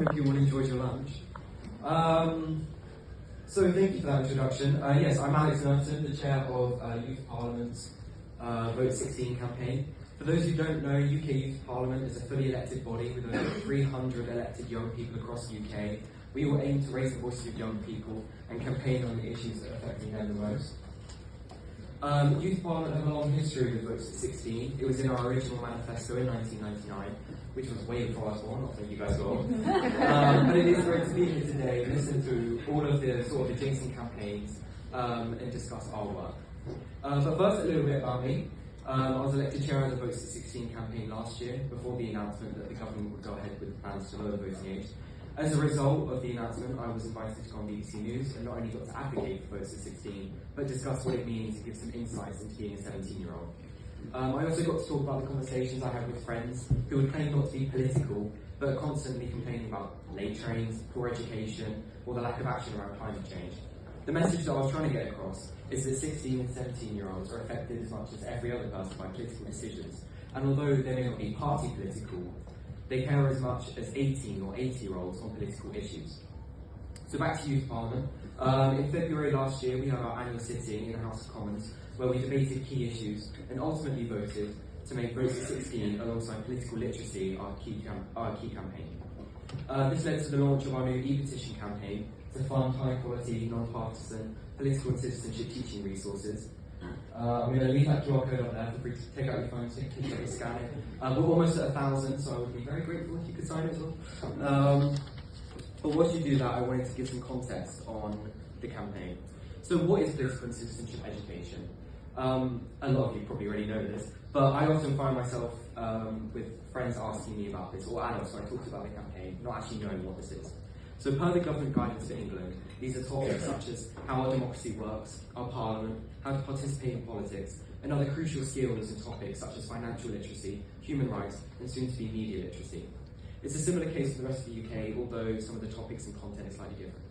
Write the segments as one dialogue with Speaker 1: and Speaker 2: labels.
Speaker 1: hope you all enjoyed your lunch. So thank you for that introduction. Yes, I'm Alex Nerton, the chair of Youth Parliament's Vote 16 campaign. For those who don't know, UK Youth Parliament is a fully elected body with over 300 elected young people across the UK. We will aim to raise the voices of young people and campaign on the issues that are affecting them the most. Youth Parliament have a long history with Vote 16. It was in our original manifesto in 1999, which was way before I was born, not thank you guys all. But it is great to be here today, listen through all of the sort of adjacent campaigns and discuss our work. But first, a little bit about me. I was elected chair of the Vote 16 campaign last year before the announcement that the government would go ahead with plans to lower the voting age. As a result of the announcement, I was invited to go on BBC News and not only got to advocate for Vote 16, but discuss what it means and give some insights into being a 17-year-old. I also got to talk about the conversations I had with friends who would claim not to be political, but are constantly complaining about late trains, poor education, or the lack of action around climate change. The message that I was trying to get across is that 16 and 17-year-olds are affected as much as every other person by political decisions, and although they may not be party political, they care as much as 18 or 80-year-olds on political issues. So back to Youth Parliament. In February last year, we had our annual sitting in the House of Commons, where we debated key issues and ultimately voted to make Vote 16 alongside political literacy our key campaign. This led to the launch of our new e-petition campaign to fund high-quality, non-partisan political and citizenship teaching resources. I'm going to leave that QR code up there. Feel free to take out your phone, click it, and scan it. We're almost at 1,000, so I would be very grateful if you could sign it as well. But once you do that, I wanted to give some context on the campaign. So what is political and citizenship education? A lot of you probably already know this, but I often find myself with friends asking me about this, or adults when I talk about the campaign, not actually knowing what this is. So per the government guidance for England, these are topics such as how our democracy works, our parliament, how to participate in politics, and other crucial skills and topics such as financial literacy, human rights, and soon to be media literacy. It's a similar case for the rest of the UK, although some of the topics and content is slightly different.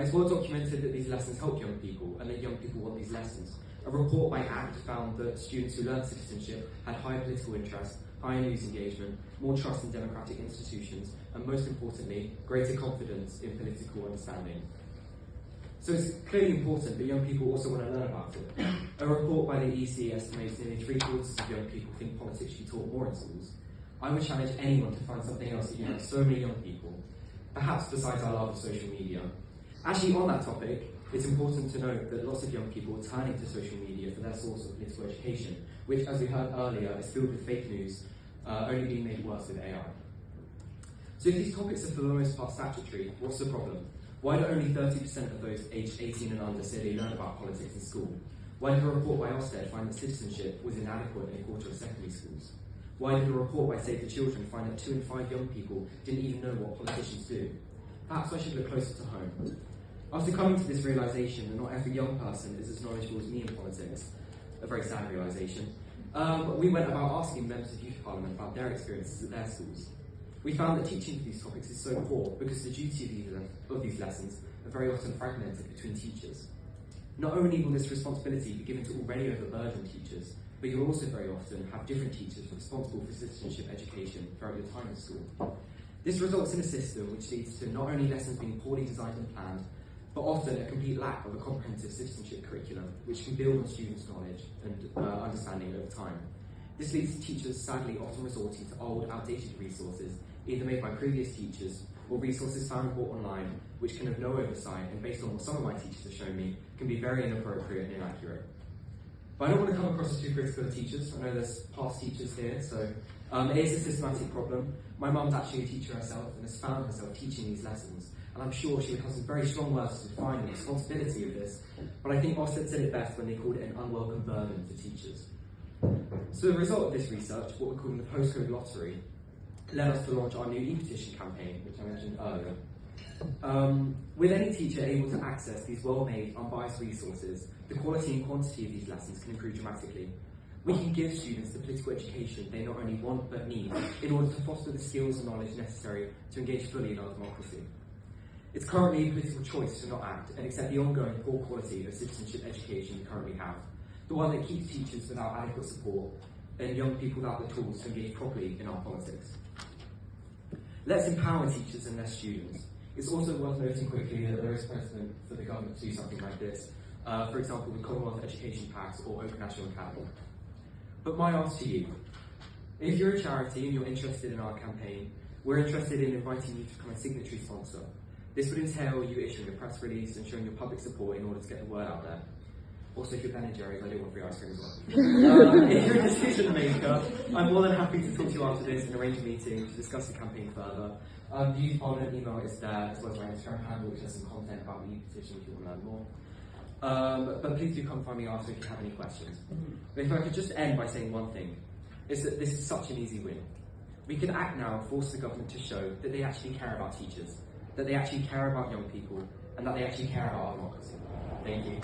Speaker 1: It's well documented that these lessons help young people, and that young people want these lessons. A report by ACT found that students who learned citizenship had higher political interest, higher news engagement, more trust in democratic institutions, and most importantly, greater confidence in political understanding. So it's clearly important that young people also want to learn about it. A report by the EC estimates nearly 3/4 of young people think politics should be taught more in schools. I would challenge anyone to find something else that unites so many young people, perhaps besides our love of social media. Actually, on that topic, it's important to note that lots of young people are turning to social media for their source of political education, which, as we heard earlier, is filled with fake news, only being made worse with AI. So if these topics are for the most part statutory, what's the problem? Why do only 30% of those aged 18 and under say they learn about politics in school? Why did a report by Ofsted find that citizenship was inadequate in a quarter of secondary schools? Why did a report by Save the Children find that 2 in 5 young people didn't even know what politicians do? Perhaps I should look closer to home. After coming to this realisation that not every young person is as knowledgeable as me in politics, a very sad realisation, we went about asking members of Youth Parliament about their experiences at their schools. We found that teaching these topics is so poor because the duty of these lessons are very often fragmented between teachers. Not only will this responsibility be given to already overburdened teachers, but you'll also very often have different teachers responsible for citizenship education throughout your time at school. This results in a system which leads to not only lessons being poorly designed and planned, but often a complete lack of a comprehensive citizenship curriculum which can build on students' knowledge and understanding over time. This leads to teachers sadly often resorting to old, outdated resources, either made by previous teachers or resources found and bought online, which can have no oversight and, based on what some of my teachers have shown me, can be very inappropriate and inaccurate. But I don't want to come across as too critical of teachers. I know there's past teachers here, so it is a systematic problem. My mum's actually a teacher herself and has found herself teaching these lessons, and I'm sure she would have some very strong words to define the responsibility of this, but I think Ofsted said it best when they called it an unwelcome burden for teachers. So the result of this research, what we're calling the postcode lottery, led us to launch our new e-petition campaign, which I mentioned earlier. With any teacher able to access these well-made, unbiased resources, the quality and quantity of these lessons can improve dramatically. We can give students the political education they not only want but need in order to foster the skills and knowledge necessary to engage fully in our democracy. It's currently a political choice to not act and accept the ongoing poor quality of citizenship education we currently have, the one that keeps teachers without adequate support and young people without the tools to engage properly in our politics. Let's empower teachers and their students. It's also worth noting quickly that there is precedent for the government to do something like this, for example, with Commonwealth Education Pacts or Open National Academy. But my ask to you, if you're a charity and you're interested in our campaign, we're interested in inviting you to become a signatory sponsor. This would entail you issuing a press release and showing your public support in order to get the word out there. Also, if you're Ben & Jerry's, I do want free ice cream as well. If you're a decision maker, I'm more than happy to talk to you after this and arrange a meeting to discuss the campaign further. The Youth Parliament email is there, as well as my Instagram handle, which has some content about the youth petition if you want to learn more. But please do come find me after if you have any questions. But if I could just end by saying one thing, is that this is such an easy win. We can act now and force the government to show that they actually care about teachers, that they actually care about young people, and that they actually care about our democracy. Thank you.